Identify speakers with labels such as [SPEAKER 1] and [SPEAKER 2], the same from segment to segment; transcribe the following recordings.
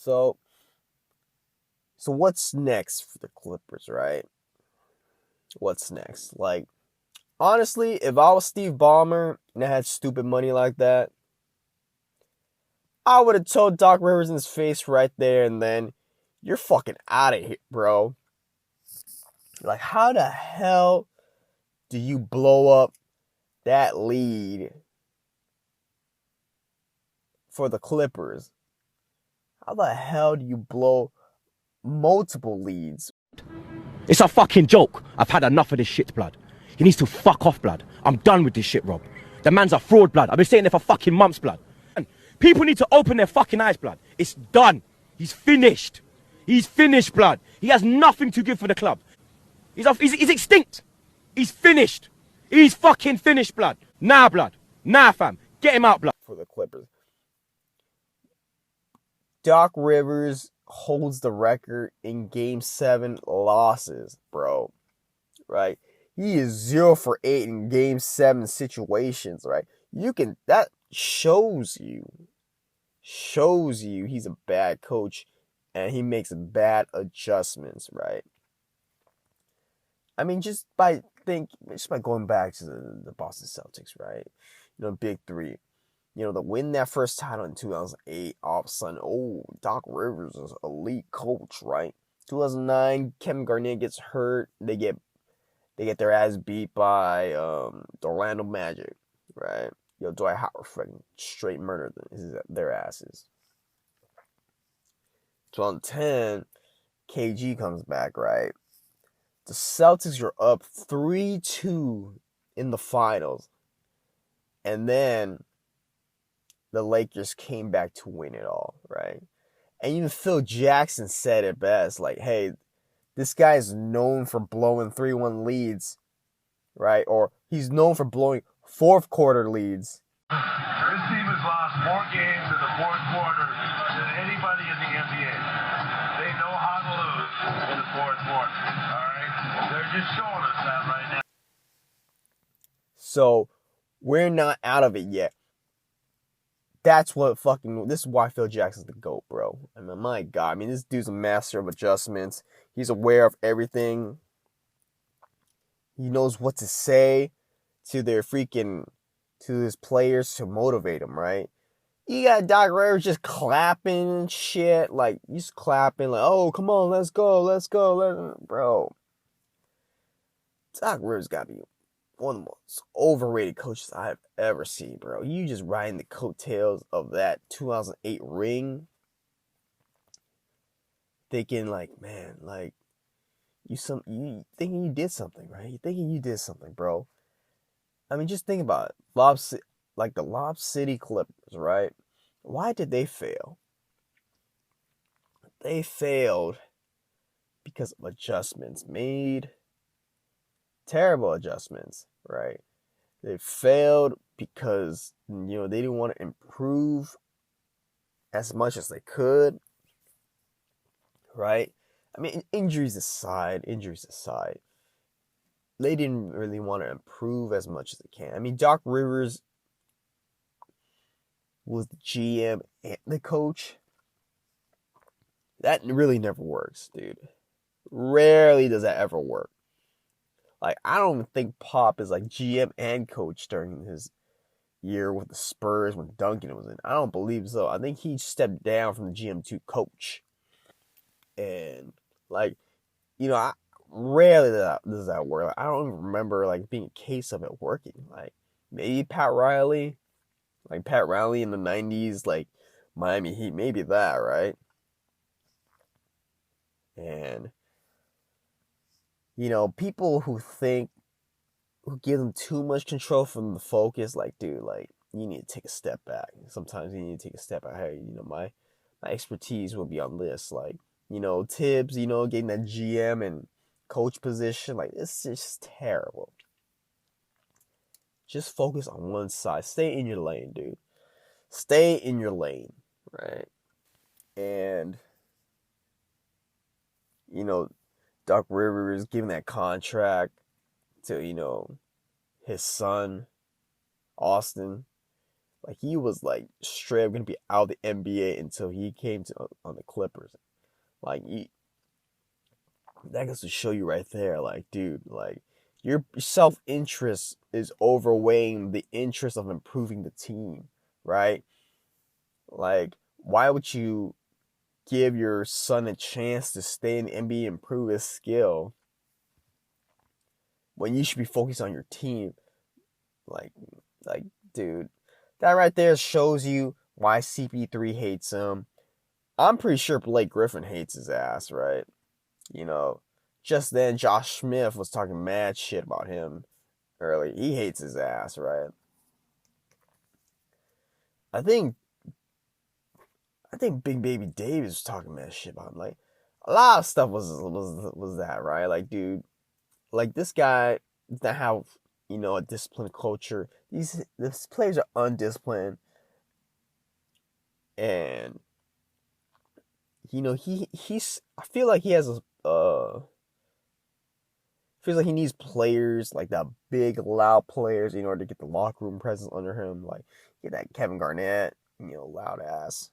[SPEAKER 1] So what's next for the Clippers, right? What's next? Like, honestly, if I was Steve Ballmer and I had stupid money like that, I would have told Doc Rivers in his face right there and then, you're fucking out of here, bro. Like, how the hell do you blow up that lead for the Clippers? How the hell do you blow multiple leads?
[SPEAKER 2] It's a fucking joke. I've had enough of this shit, blood. He needs to fuck off, blood. I'm done with this shit, Rob. The man's a fraud, blood. I've been saying it for fucking months, blood. And people need to open their fucking eyes, blood. It's done. He's finished. He's finished, blood. He has nothing to give for the club. He's extinct. He's finished. He's fucking finished, blood. Nah, blood. Nah, fam. Get him out, blood.
[SPEAKER 1] For the Clippers. Doc Rivers holds the record in Game 7 losses, bro. Right? He is 0 for 8 in Game 7 situations, right? That shows you he's a bad coach and he makes bad adjustments, right? I mean, just by going back to the Boston Celtics, right? Big three. To win that first title in 2008, all of a sudden, Doc Rivers is an elite coach, right? 2009, Kevin Garnett gets hurt. They get their ass beat by the Orlando Magic, right? Dwight Howard fucking straight murdered their asses. 2010, KG comes back, right? The Celtics are up 3-2 in the finals. And then the Lakers came back to win it all, right? And even Phil Jackson said it best, like, hey, this guy is known for blowing 3-1 leads, right? Or he's known for blowing fourth quarter leads.
[SPEAKER 3] This team has lost more games in the fourth quarter than anybody in the NBA. They know how to lose in the fourth quarter, all right? They're just showing us that right now.
[SPEAKER 1] So, we're not out of it yet. This is why Phil Jackson's the GOAT, bro. I mean, my God. This dude's a master of adjustments. He's aware of everything. He knows what to say to his players to motivate them, right? You got Doc Rivers just clapping and shit. Like, he's clapping, like, oh, come on, let's go. Bro. Doc Rivers got to be one of the most overrated coaches I've ever seen, bro. You just riding the coattails of that 2008 ring. Thinking, like, man, like, you thinking you did something, right? You thinking you did something, bro. I mean, just think about it. The Lob City Clippers, right? Why did they fail? They failed because of adjustments made. Terrible adjustments, right? They failed because, they didn't want to improve as much as they could, right? I mean, injuries aside, they didn't really want to improve as much as they can. I mean, Doc Rivers was the GM and the coach. That really never works, dude. Rarely does that ever work. Like, I don't even think Pop is like GM and coach during his year with the Spurs when Duncan was in. I don't believe so. I think he stepped down from the GM to coach. And, like, rarely does that work. Like, I don't even remember, like, being a case of it working. Like, maybe Pat Riley. Like, Pat Riley in the 90s, like, Miami Heat. Maybe that, right? And, people who give them too much control from the focus, like, dude, like, you need to take a step back. Sometimes you need to take a step back. Hey, my expertise will be on this. Like, Tibbs, getting that GM and coach position. Like, it's just terrible. Just focus on one side. Stay in your lane, dude. Stay in your lane, right? And, Doc Rivers giving that contract to, his son, Austin. Like he was like straight up gonna be out of the NBA until he came to on the Clippers. Like that goes to show you right there, like, dude, like your self interest is overweighing the interest of improving the team, right? Like, why would you give your son a chance to stay in the NBA and improve his skill when you should be focused on your team? Like, like, dude, that right there shows you why CP3 hates him. I'm pretty sure Blake Griffin hates his ass, right? You know, just then Josh Smith was talking mad shit about him early. He hates his ass, right? I think Big Baby Davis was talking mad shit about him. Like a lot of stuff was that, right? Like, dude, like this guy doesn't have, a disciplined culture. These players are undisciplined, and he's. I feel like he has feels like he needs players like that, big loud players, in order to get the locker room presence under him. Like get that Kevin Garnett, loud ass.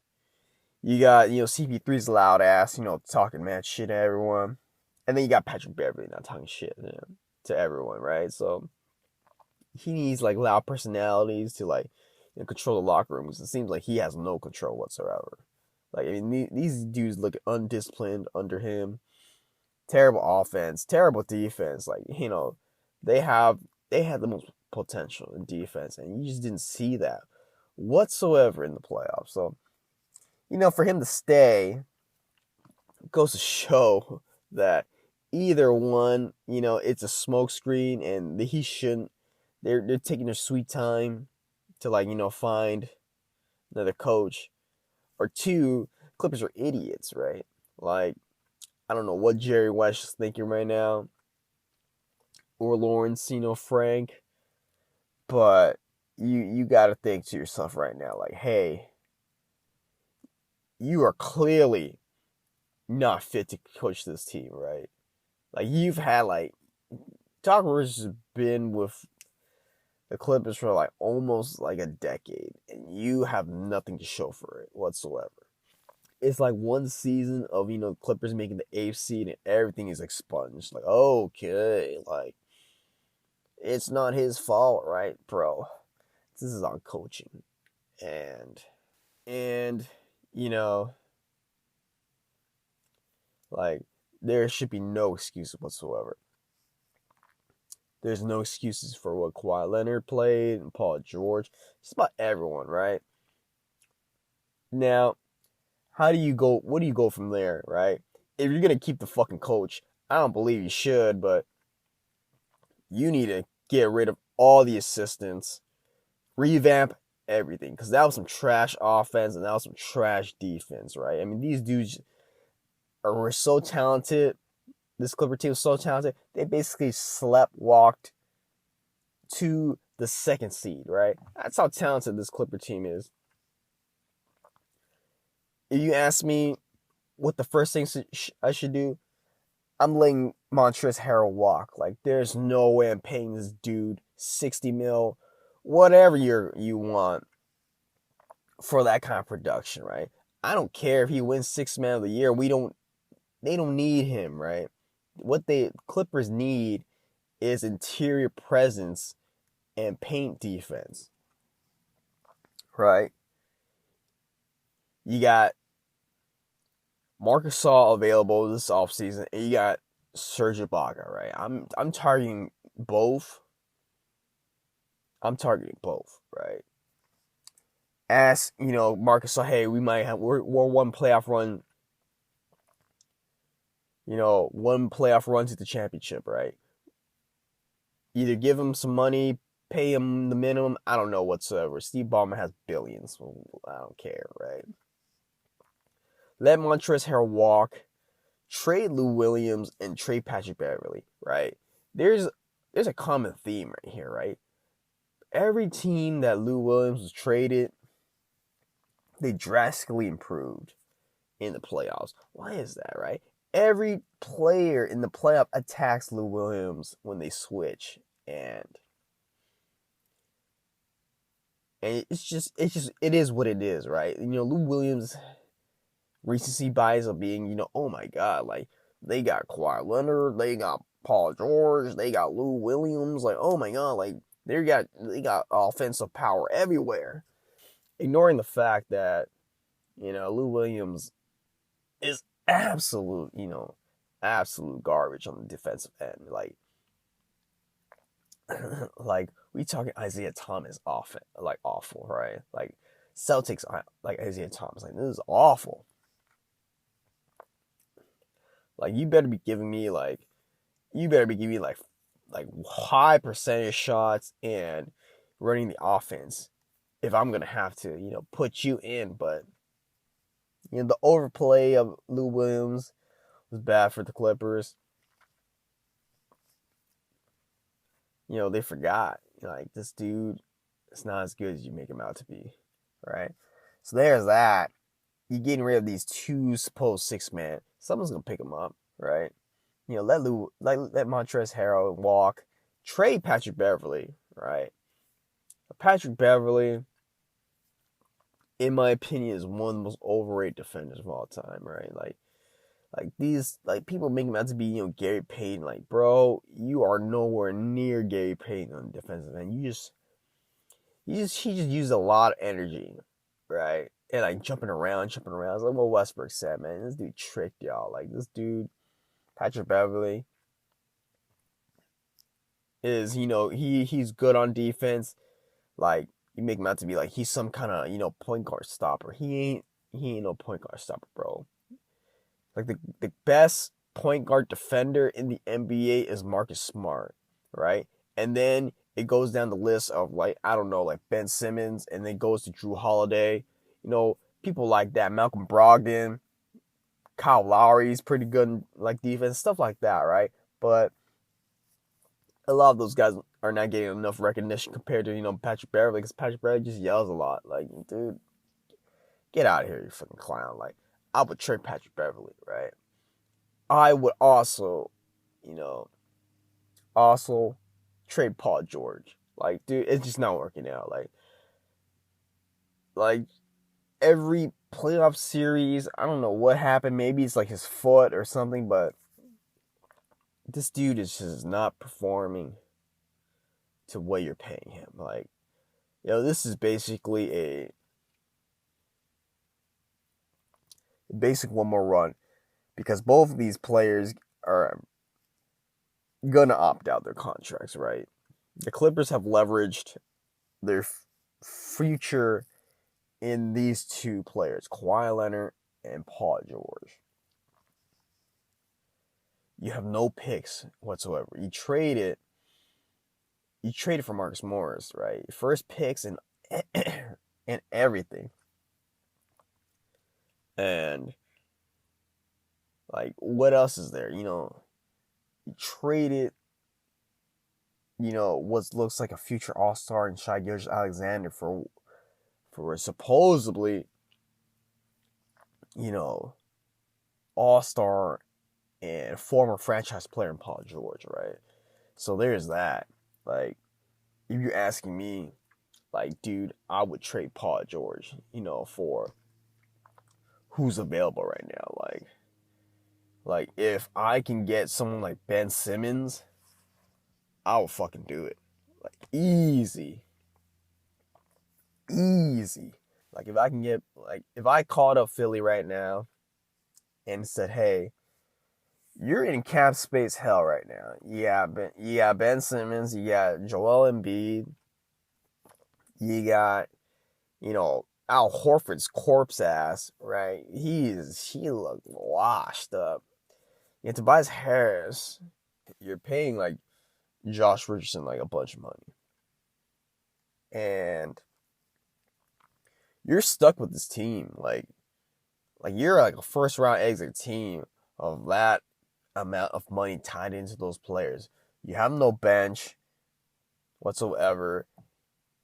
[SPEAKER 1] You got CP3's loud ass, talking mad shit to everyone, and then you got Patrick Beverly not talking shit to everyone, right? So he needs like loud personalities to like control the locker room, because it seems like he has no control whatsoever. Like, I mean, these dudes look undisciplined under him. Terrible offense, terrible defense. Like, they have the most potential in defense, and you just didn't see that whatsoever in the playoffs. So, for him to stay goes to show that either one, it's a smokescreen, and he shouldn't. They're taking their sweet time to like find another coach, or two, Clippers are idiots, right? Like, I don't know what Jerry West is thinking right now, or Lawrence, Frank, but you got to think to yourself right now, like, hey, you are clearly not fit to coach this team, right? Like, you've had like Doc Rivers has been with the Clippers for like almost like a decade, and you have nothing to show for it whatsoever. It's like one season of Clippers making the eighth seed and everything is expunged. Like, okay, like it's not his fault, right, bro? This is on coaching, and you know, like there should be no excuses whatsoever. There's no excuses for what Kawhi Leonard played and Paul George. Just about everyone, right? Now, how do you go? What do you go from there, right? If you're gonna keep the fucking coach, I don't believe you should, but you need to get rid of all the assistants, revamp everything, because that was some trash offense and that was some trash defense, right? I mean, these dudes were so talented. This Clipper team was so talented. They basically walked to the second seed, right? That's how talented this Clipper team is. If you ask me what the first thing I should do, I'm letting Montrezl Harrell walk. Like, there's no way I'm paying this dude 60 mil, whatever you want for that kind of production, right? I don't care if he wins Sixth Man of the Year. They don't need him, right? What the Clippers need is interior presence and paint defense, right? You got Marcus Gasol available this offseason, and you got Serge Ibaka, right? I'm targeting both. Right? Ask, Marcus Gasol, hey, we're one playoff run, one playoff run to the championship, right? Either give him some money, pay him the minimum, I don't know whatsoever. Steve Ballmer has billions, so I don't care, right? Let Montrezl Harrell walk, trade Lou Williams, and trade Patrick Beverly, right? There's a common theme right here, right? Every team that Lou Williams was traded, they drastically improved in the playoffs. Why is that, right? Every player in the playoff attacks Lou Williams when they switch, and And it is what it is, right? Lou Williams recency bias of being, oh my God, like they got Kawhi Leonard, they got Paul George, they got Lou Williams, like oh my God, like they got offensive power everywhere, ignoring the fact that Lou Williams is absolute garbage on the defensive end, like. Like we talking Isaiah Thomas like awful, right? Like Celtics like Isaiah Thomas, like this is awful. Like you better be giving me like high percentage shots and running the offense if I'm gonna have to, put you in. But the overplay of Lou Williams was bad for the Clippers. They forgot. Like this dude is not as good as you make him out to be. Right? So there's that. You're getting rid of these two supposed 6-man. Someone's gonna pick him up, right? Let Montrezl Harrell walk. Trade Patrick Beverly, right? Patrick Beverly, in my opinion, is one of the most overrated defenders of all time, right? Like these, like people make him out to be, Gary Payton. Like, bro, you are nowhere near Gary Payton on the defensive end. He just used a lot of energy, right? And like jumping around. It's like what Westbrook said, man. This dude tricked y'all. Like this dude, Patrick Beverly, is he's good on defense. Like you make him out to be like he's some kind of point guard stopper. He ain't no point guard stopper, bro. Like the best point guard defender in the NBA is Marcus Smart, right? And then it goes down the list of like I don't know, like Ben Simmons, and then goes to Drew Holiday. People like that. Malcolm Brogdon, Kyle Lowry's pretty good in like defense, stuff like that, right? But a lot of those guys are not getting enough recognition compared to Patrick Beverly, because Patrick Beverly just yells a lot. Like, dude, get out of here, you fucking clown. Like, I would trade Patrick Beverly, right? I would also trade Paul George. Like, dude, it's just not working out. Like every playoff series, I don't know what happened. Maybe it's like his foot or something, but this dude is just not performing to what you're paying him. Like, this is basically a basic one more run, because both of these players are gonna opt out their contracts, right? The Clippers have leveraged their future in these two players, Kawhi Leonard and Paul George. You have no picks whatsoever. You traded for Marcus Morris, right? First picks and and everything. And like what else is there? You traded what looks like a future all-star in Shai Gilgeous-Alexander for supposedly all-star and former franchise player in Paul George, right? So there's that. Like, if you're asking me, like, dude, I would trade Paul George, for who's available right now. Like if I can get someone like Ben Simmons, I will fucking do it. Like, easy. Like, if I called up Philly right now and said, hey, you're in cap space hell right now. Yeah, Ben Simmons, you got Joel Embiid, you got, Al Horford's corpse ass, right? He looked washed up. You have Tobias Harris, you're paying like Josh Richardson like a bunch of money. And you're stuck with this team. Like you're like a first round exit team of that amount of money tied into those players. You have no bench whatsoever.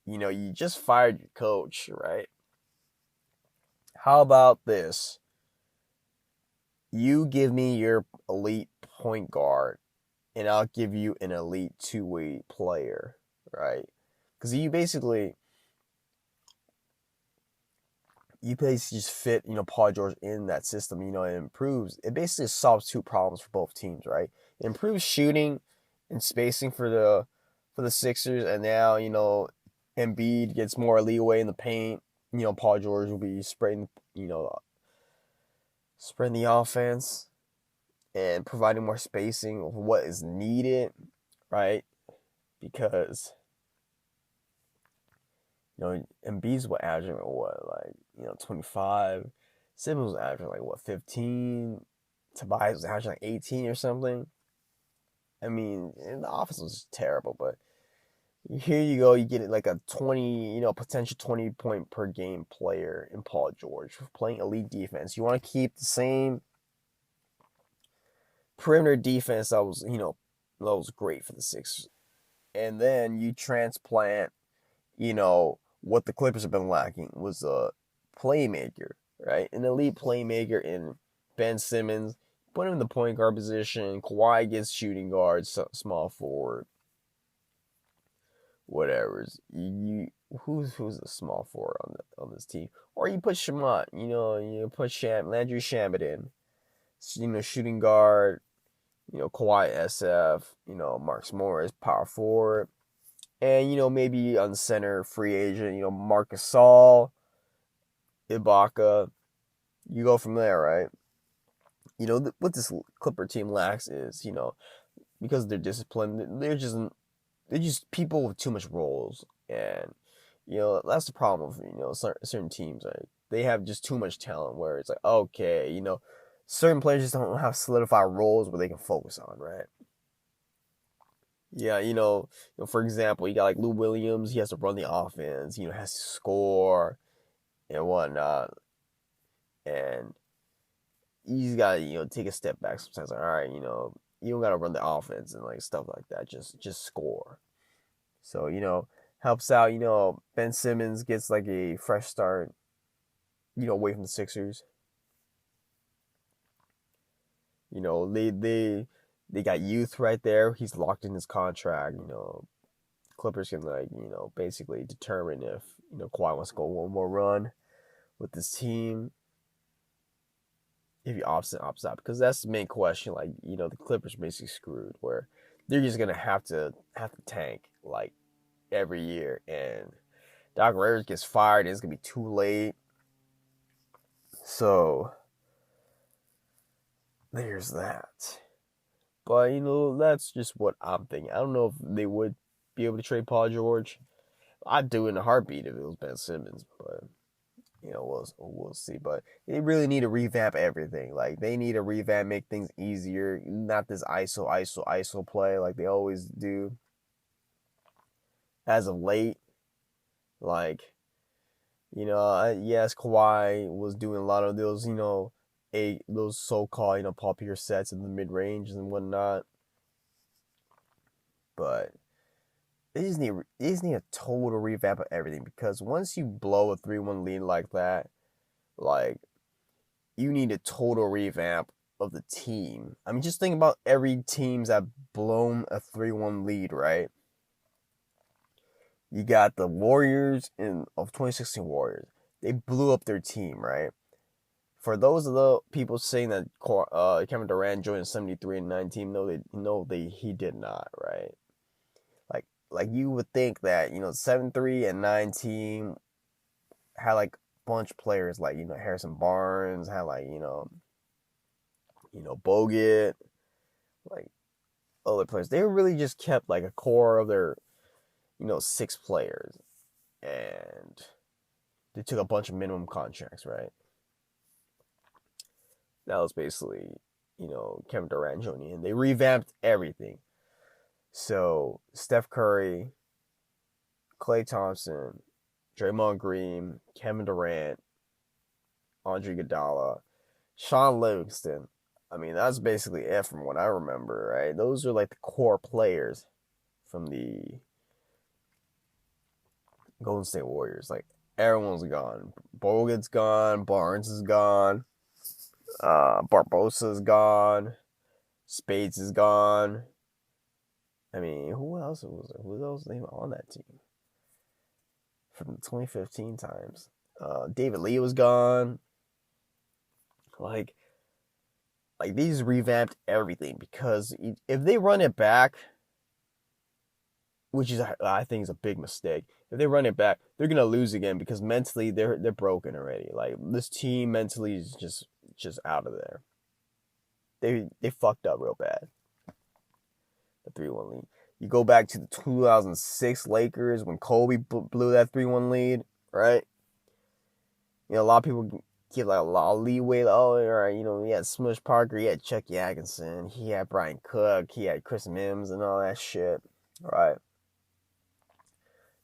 [SPEAKER 1] You just fired your coach, right? How about this? You give me your elite point guard, and I'll give you an elite two-way player, right? Because you basically, you basically just fit, Paul George in that system, it improves. It basically solves two problems for both teams, right? It improves shooting and spacing for the Sixers, and now, Embiid gets more leeway in the paint. Paul George will be spreading the offense and providing more spacing of what is needed, right? Because Embiid's averaging what, like, 25. Simmons was averaging like what, 15. Tobias was averaging like 18 or something. I mean, and the offense was terrible, but here you go, you get it like a 20, potential 20-point per game player in Paul George playing elite defense. You want to keep the same perimeter defense that was great for the Sixers, and then you transplant, what the Clippers have been lacking was a playmaker, right? An elite playmaker in Ben Simmons. Put him in the point guard position. Kawhi gets shooting guard, small forward, whatever. Who's a small forward on this team? Or you put Shamot, you put Landry Shamet in, shooting guard. Kawhi SF. Marcus Morris, power forward. And, maybe on center, free agent, Marc Gasol, Ibaka. You go from there, right? What this Clipper team lacks is, because they're disciplined, they're just people with too much roles. And, that's the problem with, certain teams. Like, they have just too much talent where it's like, okay, certain players just don't have solidified roles where they can focus on, right? Yeah, for example, you got like Lou Williams. He has to run the offense. Has to score and whatnot. And he's got to take a step back sometimes. Like, all right, you don't got to run the offense and like stuff like that. Just score. So helps out. Ben Simmons gets like a fresh start. Away from the Sixers. They got youth right there. He's locked in his contract. Clippers can basically determine if Kawhi wants to go one more run with this team. If he opts out, because that's the main question. Like, the Clippers are basically screwed, where they're just gonna have to tank like every year, and Doc Rivers gets fired, and it's gonna be too late. So there's that. But that's just what I'm thinking. I don't know if they would be able to trade Paul George. I'd do it in a heartbeat if it was Ben Simmons, but we'll see. But they really need to revamp everything. Like, they need to revamp, make things easier. Not this ISO play like they always do. As of late, like, yes, Kawhi was doing a lot of those, those so-called, Paul Pierce sets in the mid-range and whatnot. But they just need a total revamp of everything, because once you blow a 3-1 lead like that, like, you need a total revamp of the team. I mean, just think about every teams that blown a 3-1 lead, right? You got the Warriors of 2016 Warriors. They blew up their team, right? For those of the people saying that Kevin Durant joined 73 and 19, he did not, right? Like you would think that 7-3 and 19 had like a bunch of players like Harrison Barnes, had like Bogut, like other players. They really just kept like a core of their 6 players, and they took a bunch of minimum contracts, right? That was basically Kevin Durant joining, and they revamped everything. So Steph Curry, Klay Thompson, Draymond Green, Kevin Durant, Andre Iguodala, Sean Livingston. I mean, that's basically it from what I remember, right? Those are like the core players from the Golden State Warriors. Like, everyone's gone. Bogut's gone. Barnes is gone. Barbosa's gone. Spades is gone. I mean, who else was there? Who else was on that team from the 2015 times? David Lee was gone. Like these revamped everything, because if they run it back, which is I think is a big mistake. If they run it back, they're gonna lose again, because mentally they're broken already. Like this team mentally is just out of there. They fucked up real bad. The 3-1 lead. You go back to the 2006 Lakers when Kobe blew that 3-1 lead, right? You know, a lot of people give like a lot of leeway. Like, oh, all right, you know, he had Smush Parker, he had Chuck Yaginson, he had Brian Cook, he had Chris Mims and all that shit, right?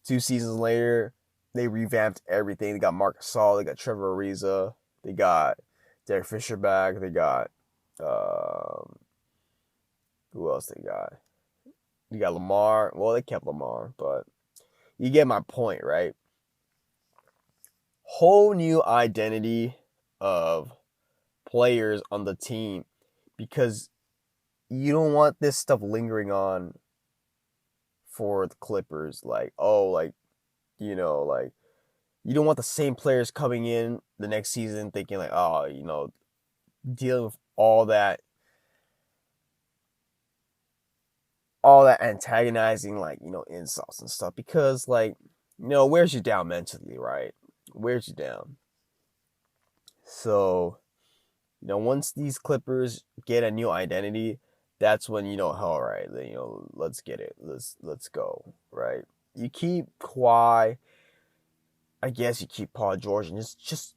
[SPEAKER 1] 2 seasons later, they revamped everything. They got Marc Gasol, they got Trevor Ariza, they got Derek Fisher back, they got who else they got? You got Lamar. Well, they kept Lamar, but you get my point, right? Whole new identity of players on the team, because you don't want this stuff lingering on for the Clippers. Like, oh, like, you know, like, you don't want the same players coming in the next season thinking like, oh, you know, dealing with all that antagonizing, like, you know, insults and stuff, because, like, you know, wears you down mentally, right? Wears you down. So, you know, once these Clippers get a new identity, that's when, you know, all right, you know, let's get it. Let's go, right? You keep Kawhi, I guess you keep Paul George, and just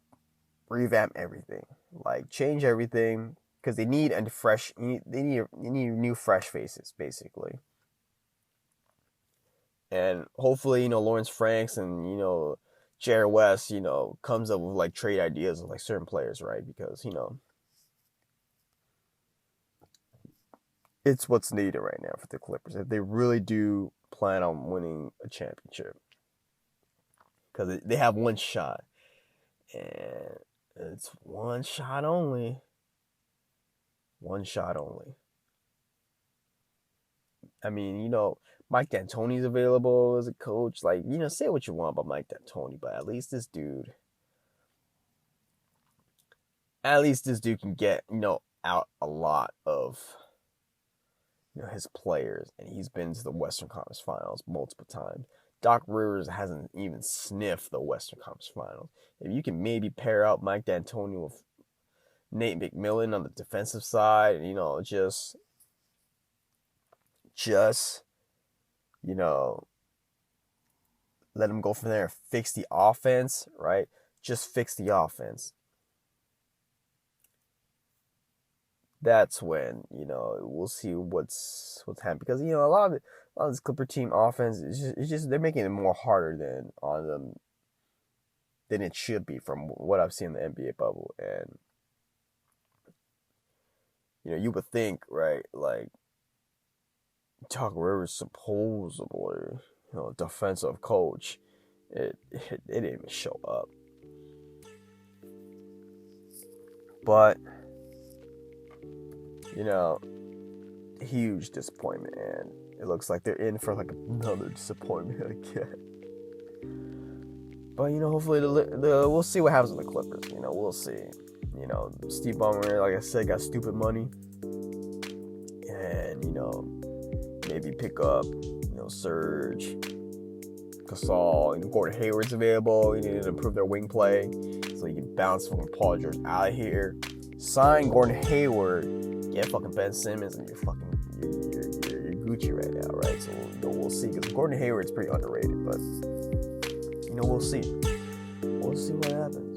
[SPEAKER 1] revamp everything. Like, change everything, because they need new fresh faces, basically. And hopefully, you know, Lawrence Franks and, you know, Jared West, you know, comes up with like trade ideas of like certain players, right? Because, you know, it's what's needed right now for the Clippers if they really do plan on winning a championship. Because they have one shot, and it's one shot only. One shot only. I mean, you know, Mike D'Antoni's available as a coach. Like, you know, say what you want about Mike D'Antoni, but at least this dude can get, you know, out a lot of, you know, his players, and he's been to the Western Conference Finals multiple times. Doc Rivers hasn't even sniffed the Western Conference Finals. If you can maybe pair out Mike D'Antoni with Nate McMillan on the defensive side, you know, just you know, let him go from there and fix the offense, right? Just fix the offense. That's when, you know, we'll see what's happening, because, you know, a lot of this Clipper team offense is just they're making it more harder than it should be, from what I've seen in the NBA bubble. And, you know, you would think, right, like, Doc Rivers supposedly, you know, defensive coach, it didn't even show up. But, you know, huge disappointment, and it looks like they're in for like another disappointment again. But, you know, hopefully we'll see what happens with the Clippers. You know, we'll see. You know, Steve Ballmer, like I said, got stupid money, and, you know, maybe pick up, you know, Serge, Gasol, you know, Gordon Hayward's available. You need to improve their wing play so you can bounce from Paul George out of here. Sign Gordon Hayward, get fucking Ben Simmons, and you're Gucci right now, right? So, you know, we'll see, because Gordon Hayward's pretty underrated, but, you know, we'll see. We'll see what happens.